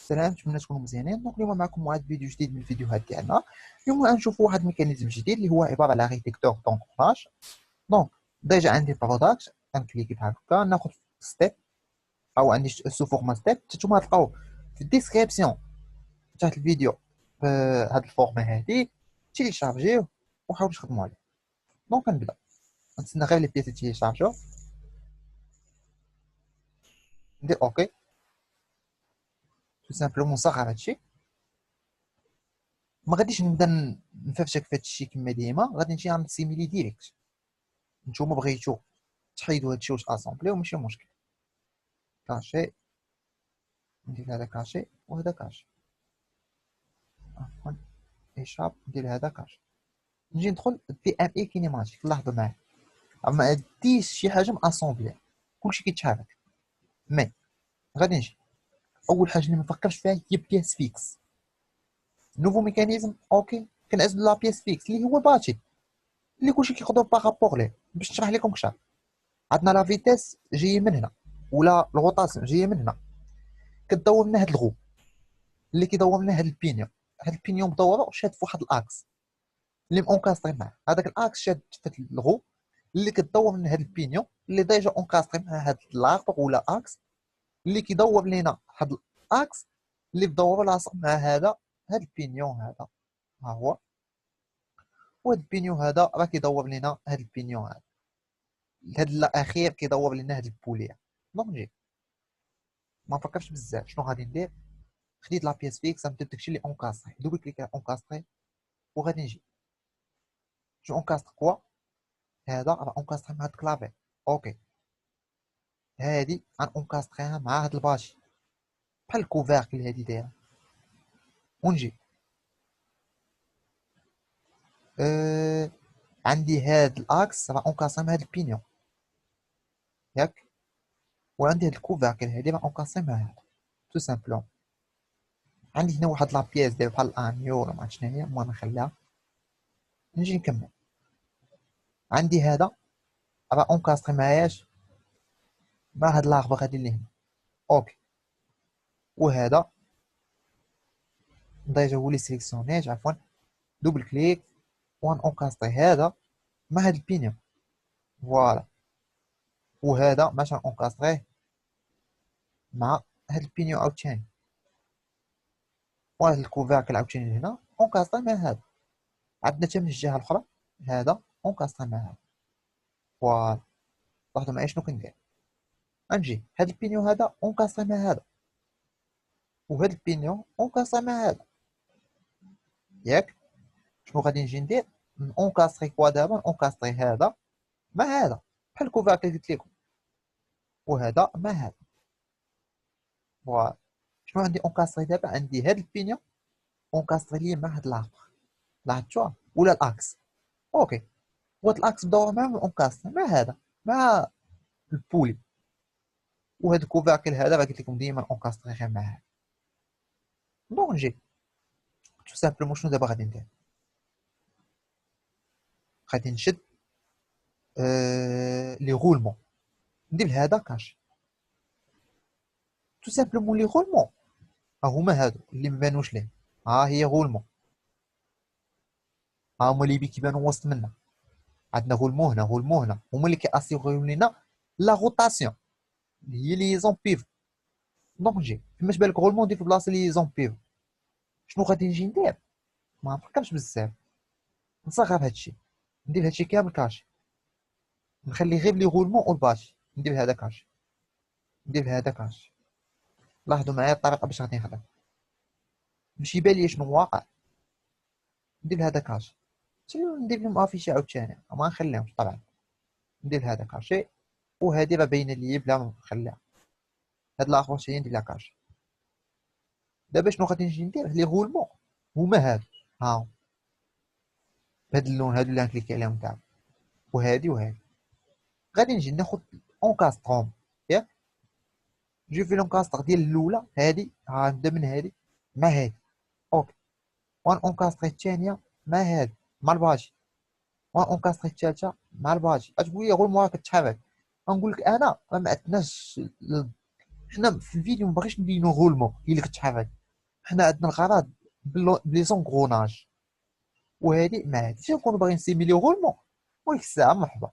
سلام، نتمنى تكونوا مزيانين. دونك اليوم معكم واحد فيديو جديد من الفيديوهات ديالنا. اليوم غنشوفوا واحد الميكانيزم جديد اللي هو عباره على ريديكتور دونكوراج. دونك ديجا عندي برودكت، غنكليكي بحال هكا، ناخذ ستيب او عندي سو فورما ستيب. نتوما غتلقاو في الديسكريبسيون تحت الفيديو بهاد الفورما هادي، تيليشارجيوه وحاولوا تخدموا عليه. دونك كنبدا، نتسنى غير لي بيس تيليشارجيو، ندير اوكي. تو سامبلومون نصغر هادشي. ما غاديش نبدا نفرشك في هادشي كما ديما، غادي نمشي غنسيميلي ديريكت. نتوما بغيتو تحيدوا هادشي وتاسامبليو ماشي مشكل. كاشي، ندير هذا كاشي وهذا كاشي، عفوا ايشاب، ندير هذا كاشي. نجي ندخل في ام اي كينيماتيك. لاحظوا معايا ما ديش شي حاجه ماسامبلي، كلشي كيتحرك. مي غادي نجي اول حاجه اللي ما نفكرش فيها هي بياس فيكس. نوفو ميكانيزم اوكي، كنعزل لا بياس فيكس اللي هو باتي اللي كلشي كياخذوه باغابوغ ليه. باش نشرح لكم كشر، عندنا لا فيتيس جايه من هنا، ولا الغوطاسيون جايه من هنا، كدور لنا هاد الغو اللي كيدور لنا هاد البينيون. هاد البينيون مدوره وشاد في واحد الاكس اللي مونكاستري معاه. هذاك الاكس شاد في الغو اللي كدور من هاد البينيون اللي ديجا اونكاستري مع هاد لاربر ولا اكس اللي كيدور لينا هاد الاكس اللي مدور لاصق مع هذا، هاد البينيون هذا ها هو، وهاد البينيون هذا راه كيدور لينا هاد البينيون هذا. هاد الاخير كيدور لينا هاد البوليه. دونك نجي ما نفكرش بزاف شنو غادي ندير. خديت لا بيس فيكس، غنبدا بداكشي اللي اونكاستري، دوبل كليك على اونكاستري وغادي نجي جو اونكاستر كوا. هذا راه اونكاستري مع هاد الكلافي اوكي. هادي غن اونكاستريها مع هاد الباشي بحال الكوفيركل هادي دايره. ونجي عندي هاد الاكس راه اونكاستري مع هاد البينيون ياك، وعندي هاد الكوفيركل هادي راه اونكاستري مع هذا. تو سامبلون عندي هنا واحد لا بياس داير بحال الانيو ولا ما شنو هي، المهم نخليها. نجي نكمل، عندي هذا راه اونكاستري معاياش مع هاد لاغبا غادي اللي هنا اوكي. وهذا ديجا هو اللي سيليكسيونيت، عفوا دوبل كليك وان اونكاستري هذا مع هاد البينيون فوالا. وهذا مثلا اونكاستريه مع هاد البينيون عاوتاني، وهاد الكوفيركل عاوتاني هنا اونكاستري مع هذا. عندنا حتى من الجهه الاخرى هذا اونكاستري مع هذا فوالا. لاحظوا معايا شنو كندير. غنجي هاد البينيون هذا اونكاستري مع هذا، وهاد البينيون اونكاستري مع هذا ياك. شنو غادي نجي ندير؟ اونكاستري كوا دابا، اونكاستري هذا مع هذا بحال الكوفيركل قلت لكم، وهذا مع هذا فوالا. شنو عندي اونكاستري دابا؟ عندي هاد البينيون اونكاستري ليا مع هاد لاخر، لاحظتوها ولا الاكس اوكي. وهاد الاكس مدور معاه اونكاستري مع هذا، مع البولي. وهاد الكوفيركل هذا راه قلت لكم ديما اونكاستري غير مع هذا. دونك نجي تو سامبلومون شنو دابا غادي ندير؟ غادي نشد لي غولمون، ندير هذا كاش. تو سامبلومون لي غولمون ها هما هادو اللي مبانوش ليه، ها هي غولمون، ها هما اللي كيبانو وسط منا. عندنا غولمون هنا غولمون هنا، هما اللي كياسيغيو لينا لا روتاسيون، هي لي زون بيفو. دونك نجي فما تبان لك غولمون ندير في بلاصه لي زون بيفو. شنو غادي نجي ندير؟ ما نفكرش بزاف، نصغر هادشي، ندير هادشي كامل كاشي، نخلي غير لي غولمون والباشي، ندير هذا كاشي، ندير هذا كاشي. لاحظوا معايا الطريقه باش غادي نخدم، باش يبان لي شنو واقع. ندير هذا كاشي، ندير لهم افيشي عاوتاني، ما نخليهمش طبعا. ندير هذا كاشي، وهذه راه باينه ليا بلا ما نخليها. هاد الاخر شي ندير لها كاشي. دابا شنو غادي نجي ندير؟ لي غولمون هما هادو، ها بهاد اللون هادو اللي غنكليكي عليهم كاع، وهادي وهادي. غادي نجي ناخد اونكاستروم ياك. نجي في لونكاستر ديال الاولى هادي، ها نبدا من هادي مع هادي اوكي. وان اونكاستري الثانيه مع هادي مع الباجي، وان اونكاستري الثالثه مع الباجي. غتقول لي غير المورا كتحرك، غنقول لك انا راه ما عندناش حنا في الفيديو مباغيش نبينو غولمون هي اللي كتحرك، حنا عندنا الغرض بلي زونكروناج، وهادي ما عادش نكونو باغيين نسيميليو غولمون، وديك الساعه مرحبا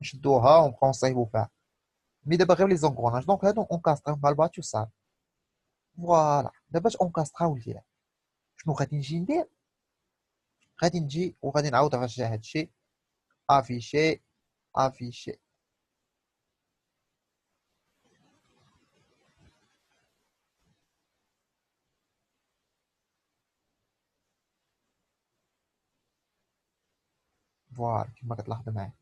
نشدوها ونبقاو نصايبو فيها. مي دابا غير لي زونكروناج، دونك هادو اونكاستريو مع الباتي وصافي. فوالا دابا باش اونكاستراو الفيلا شنو غادي نجي ندير؟ غادي نجي وغادي نعاود نرجع هادشي افيشي افيشي. فوالا كيما كتلاحظوا معايا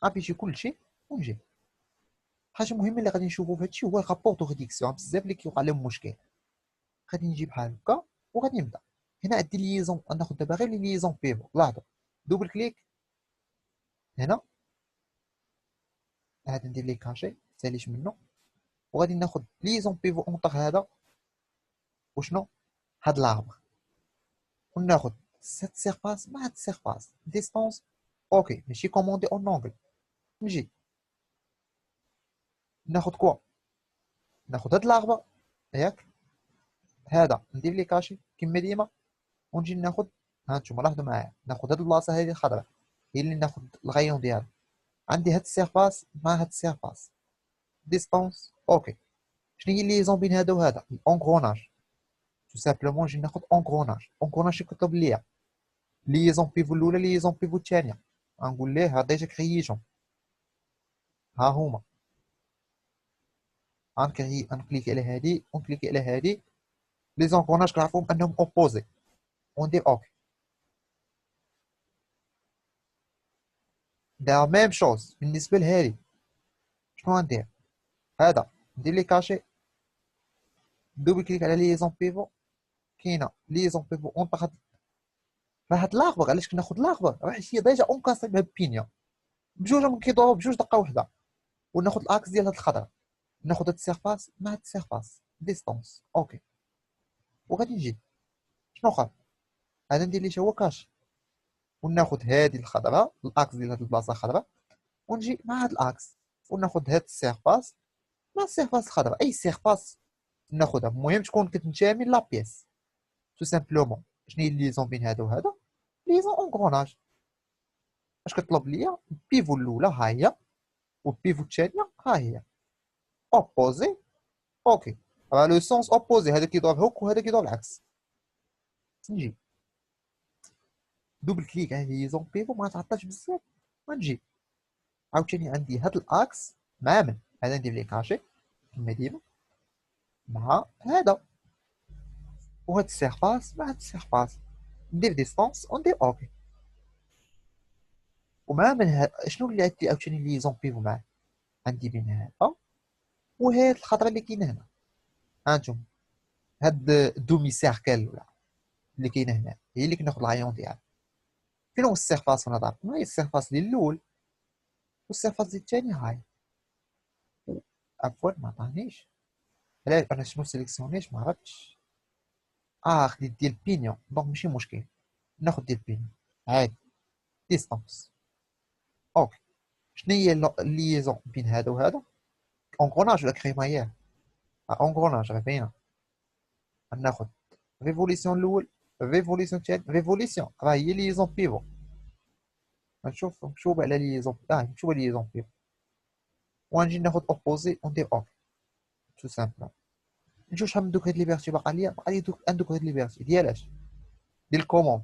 افيشي كلشي ونجي. حاجه مهمه اللي غادي نشوفو في هادشي هو الرابور دو ريديكسيون، بزاف اللي كيوقع لهم مشكل. غادي نجي بحال هكا وغادي نبدا هنا عندي ليزون، ناخذ دابا غير لي ليزون بيفو. لاحظوا دوبل كليك هنا، عاد ندير لي كاشي ساليش منه، وغادي ناخذ ليزون بيفو اونطر هذا وشنو هاد لاربر، وناخذ سيت سيرفاس مع هاد سيرفاس ديستونس. اوكي ماشي كوموندي اون اونغل. نجي ناخذ كوا، ناخذ هاد لاربر ياك، هذا ندير لي كاشي كيما ديما، ونجي ناخذ، ها نتوما لاحظوا معايا، ناخذ هاد البلاصه هذه الخضراء هي اللي ناخذ الغيون ديالها. عندي هاد السيرفاس مع هاد السيرفاس ديستونس. اوكي شنو هي الليزون بين هذا وهذا؟ اونغروناج. تو سامبلومون نجي ناخذ اونغروناج. اونغروناج شنو كيطلب ليا؟ ليزون بيفو الاولى ليزون بيفو الثانيه، غنقول ليه ها ديجا كرييتهم، ها هما. غنكليكي على هادي ونكليكي على هادي. لي زونغروناج كنعرفوهم انهم اوبوزي، وندير اوكي. دا ميم شوز بالنسبه لهادي. شنو غندير؟ هذا ندير لي كاشي، دوبل كليك على ليزون بيفو، كاينه ليزون بيفو اونطر فهاد لاخبر. علاش كناخد لاخبر؟ راه هي ديجا اونكاسي بهاد البينيا بجوج كيدورو بجوج دقه واحده. وناخد الاكس ديال هاد الخضره، ناخد هاد السيرفاس مع هاد السيرفاس ديستونس. اوكي وغادي نجي شنو خا هذا ندير ليه هو كاش، وناخد هادي الخضراء الاكس ديال هاد البلاصه الخضراء، ونجي مع هاد الاكس وناخد هاد السيرفاس مع السيرفاس الخضراء. اي سيرفاس ناخدها، المهم تكون كتنتمي لا بيس. تو سامبلومون شنو هي الليزون بين هذا وهذا؟ ليزون اونكروناج. اش كطلب ليا؟ البيفو الاولى ها هي، والبيفو الثانيه ها هي اوبوزي. اوكي راه لو سونس اوبوزي، هذا كيضرب هوك وهذا كيضرب العكس. نجي دوبل كليك على ليزون بيفو، ما تعطلش بزاف. ونجي عاوتاني عندي هاد الاكس مع من هذا ندير ليه كاشي كما ديما مع هذا، وهاد السيرفاس مع هاد السيرفاس ندير ديستونس وندير اوكي. ومع من شنو اللي عندي عاوتاني ليزون بيفو معاه؟ عندي بين هذا وهاد الخضره اللي كاينه هنا. هانتوما هاد الدومي سيركل ولا اللي كاينه هنا هي اللي كناخد العيون ديالها. فين هو السيرفاس؟ انا ضربت هاي السيرفاس ديال الاول والسيرفاس ديال الثاني هاي. عفوا ما عطانيش، علاش انا شنو سيليكسيونيت ما عرفتش. خديت ديال بينيون، دونك ماشي مشكل ناخد ديال بينيون عادي ديستونس. اوكي شنو هي الليزون بين هذا وهذا؟ اونكروناج ولا كريمايير؟ اونكروناج راه باينه. ناخد ريفوليسيون الاول، ريفوليسيون الثاني، ريفوليسيون راه هي ليزون بيفو. غنشوف مكتوب على ليزون مكتوب على ليزون بيفو، وغنجي ناخد اوبوزي وندير اوكي تو سامبل. نشوف شحال من دوك هاد ليبرتي باقا ليا. باقا لي دوك هاد ليبرتي ديالاش ديال الكوموند.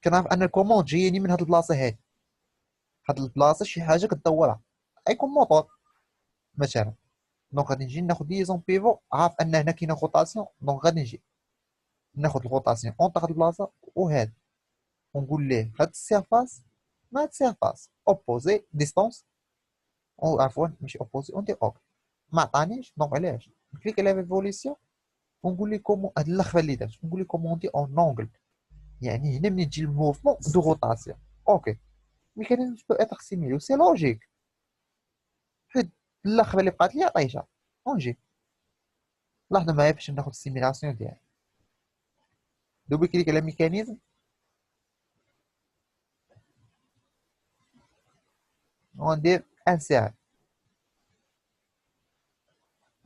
كنعرف ان الكوموند جايني من هاد البلاصه هادي. هاد البلاصه شي حاجه كدورها غيكون موطور مثلا. دونك غادي نجي ناخد ليزون بيفو، عارف ان هنا كاينه روتاسيون، دونك غادي نجي ناخد الروتاسيون اونطر هاد البلاصه وهاد، ونقول ليه هاد السيرفاس مع هاد السيرفاس اوبوزي ديستونس، او عفوا ماشي اوبوزي وندير اوكي. ما عطانيش دونك علاش نكليك على ريفوليسيون ونقول لكم هاد اللخبه اللي درت، نقول لكم موندي اون اونغل، يعني هنا ملي تجي الموفمون دو روتاسيون. اوكي ميكانيزم دو اتر سيميلي سي لوجيك، حيت اللخبه اللي بقات لي عطيتها. ونجي لاحظوا معايا باش ناخد السيميلاسيون ديالي. دوبل كليك على ميكانيزم وندير انسير.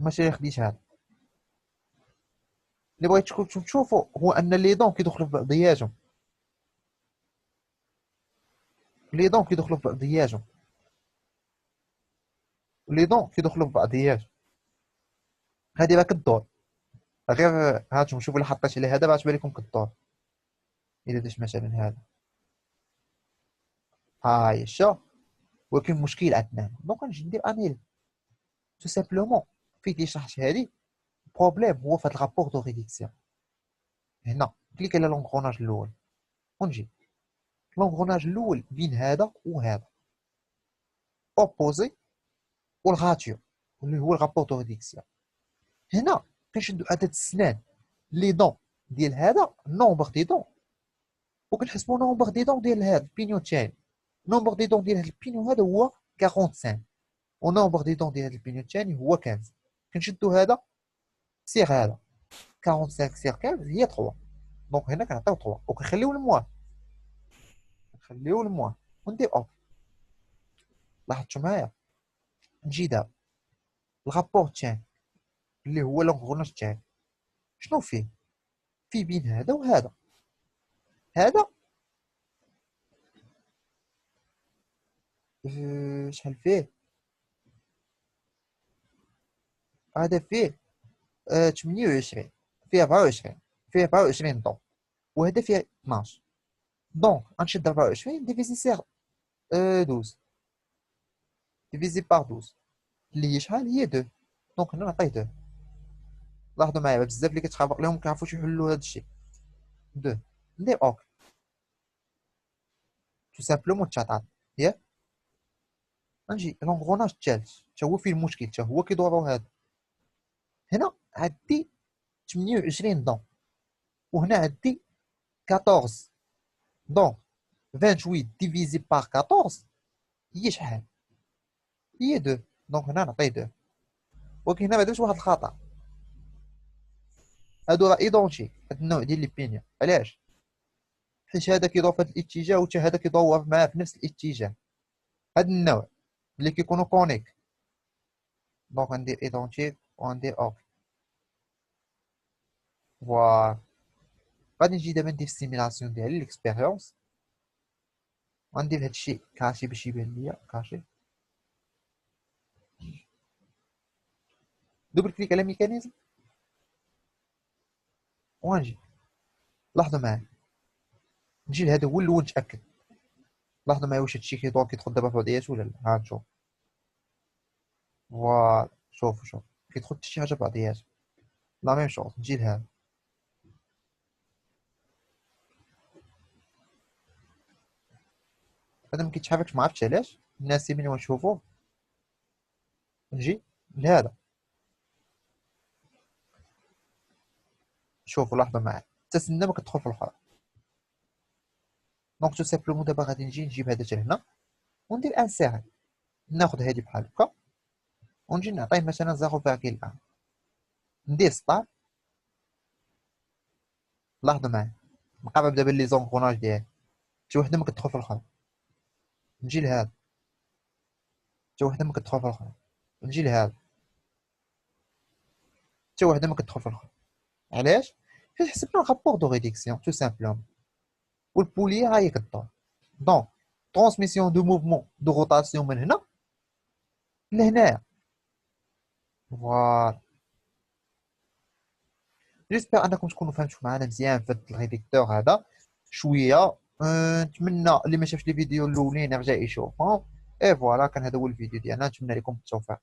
ماشي اللي خديت هذا. اللي بغيتكم تشوفوا هو ان لي دون كيدخلوا في بعضياتهم، لي دون كيدخلوا في بعضياتهم، لي دون كيدخلوا في بعضياتهم. هادي راه كدور، غير هانتوما شوفوا اللي حطيت عليه هذا راه تبان لكم كدور. الا درت مثلا هذا ها هي شا، ولكن المشكل عندنا دونك غنجي ندير انيل تو سامبلومون. فين اللي شرحت هادي البروبليم هو في هاد الرابور دو ريديكسيون. هنا كليك على لونغروناج الاول ونجي لونغروناج الاول بين هذا وهذا اوبوزي والغاتيو اللي هو الرابور دو ريديكسيون. هنا كنشدو عدد السنان لي دون ديال هذا نومبر دي دون، وكنحسبو نومبر دي دون ديال هذا البينيو الثاني. نومبر دي دون ديال هذا البينيو هذا هو 45، ونومبر دي دون ديال هذا البينيو الثاني هو 15. كنشدو هذا سيغ هذا 45 سيغ 15 هي 3. دونك هنا كنعطيو 3 وكنخليو الموان، نخليو الموان وندير اوك. لاحظتوا معايا؟ نجي دابا الرابور الثاني اللي هو لونغروناج الثاني شنو فيه؟ فيه بين هذا وهذا. هذا شحال فيه؟ هذا فيه 28، فيه 24، فيه 24 دون، وهذا فيه 12. دونك غنشد 24 ديفيزي سيغ 12 ديفيزي بار 12 اللي هي شحال؟ هي 2. دونك هنا نعطيه 2. لاحظوا معايا بزاف اللي كتخابق لهم كيعرفوش يحلوا هذا الشيء. 2 ندير اوك تو سامبلومون تشاطات. ياك غنجي لونغروناج الثالث حتى هو فيه المشكل، حتى هو كيدورو هذا. هنا عندي 28 دون، وهنا عندي 14. دونك 28 ديفيزي بار 14 هي شحال؟ هي 2. دونك هنا نعطيه 2. ولكن هنا ما درتش واحد الخطا، هادو راه ايدونتيك هاد النوع ديال لي بينيا. علاش؟ حيت هذا كيدور في هاد الاتجاه وحتى هذا كيدور معاه في نفس الاتجاه. هاد النوع اللي كيكونوا كونيك. دونك غندير ايدونتيك وغندير اوك. فوالا غادي نجي دابا ندير السيميلاسيون ديالي ليكسبيريونس. غندير هادشي كاشي باش يبان ليا كاشي. دوبل كليك على ميكانيزم وغنجي. لاحظوا معايا نجي لهذا هو الاول نتاكد. لاحظوا معايا واش هادشي كيدور كيدخل دابا في بعضياتو ولا لا. ها نشوف. فوالا شوف كيدخل حتى شي حاجه في بعضياتها. لا ميم شوز نجي لهذا. هذا ما كيتحركش، ما عرفتش علاش. الناس ملي غنشوفوه نجي لهذا. شوفوا لاحظوا معايا حتى سنه ما كتدخل في الاخر. دونك تو سامبلومون دابا غادي نجيب هذا حتى هنا وندير انسيري. ناخذ هذه بحال هكا ونجي نعطيه مثلا 0.1. ندير ستار. لاحظوا معايا مقابل دابا لي زونغوناج ديالي حتى وحده ما كتدخل في الاخر. نجي لهذا حتى وحده ما كتدخل في الاخر. نجي لهذا حتى وحده ما كتدخل في الاخر. علاش؟ حيت حسبنا الرابور دو ريديكسيون تو سامبلومون والبوليه ها هي كدور. دونك ترانسميسيون دو موفمون دو روتاسيون من هنا لهنايا. فوالا جيسبر انكم تكونوا فهمتوا معنا مزيان في هاد الريديكتور هذا شويه. نتمنى اللي ما شافش لي فيديو الاولين يرجع يشوفهم. اي فوالا كان هذا هو الفيديو ديالنا. نتمنى لكم التوفيق.